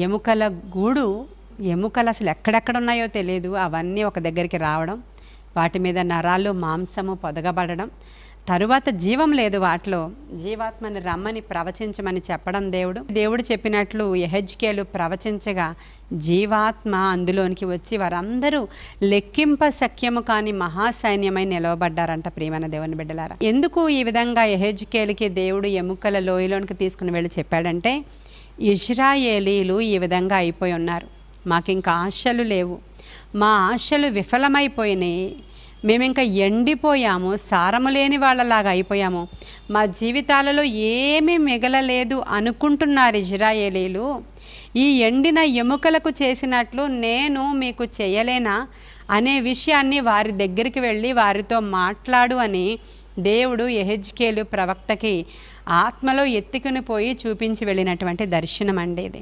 ఎముకల గూడు, ఎముకలు అసలు ఎక్కడెక్కడ ఉన్నాయో తెలియదు, అవన్నీ ఒక దగ్గరికి రావడం, వాటి మీద నరాలు మాంసము పొదగబడడం, తరువాత జీవం లేదు, వాటిలో జీవాత్మని రమ్మని ప్రవచించమని చెప్పడం. దేవుడు చెప్పినట్లు యెహెజ్కేలు ప్రవచించగా జీవాత్మ అందులోనికి వచ్చి వారందరూ లెక్కింప సఖ్యము కాని మహాసైన్యమై నిలవబడ్డారంట. ప్రియమైన దేవుని బిడ్డలారా, ఎందుకు ఈ విధంగా యెహెజ్కేలుకి దేవుడు ఎముకల లోయలోనికి తీసుకుని వెళ్ళి చెప్పాడంటే, ఇశ్రాయేలీలు ఈ విధంగా అయిపోయి ఉన్నారు, మాకు ఇంకా ఆశలు లేవు, మా ఆశలు విఫలమైపోయినాయి, మేమింకా ఎండిపోయాము, సారము లేని వాళ్ళలాగా అయిపోయాము, మా జీవితాలలో ఏమీ మిగలలేదు అనుకుంటున్నారు ఇశ్రాయేలీలు. ఈ ఎండిన ఎముకలకు చేసినట్లు నేను మీకు చేయలేనా అనే విషయాన్ని వారి దగ్గరికి వెళ్ళి వారితో మాట్లాడు అని దేవుడు యెహెజ్కేలు ప్రవక్తకి ఆత్మలో ఎత్తుకుని పోయి చూపించి వెళ్ళినటువంటి దర్శనం అండి ఇది.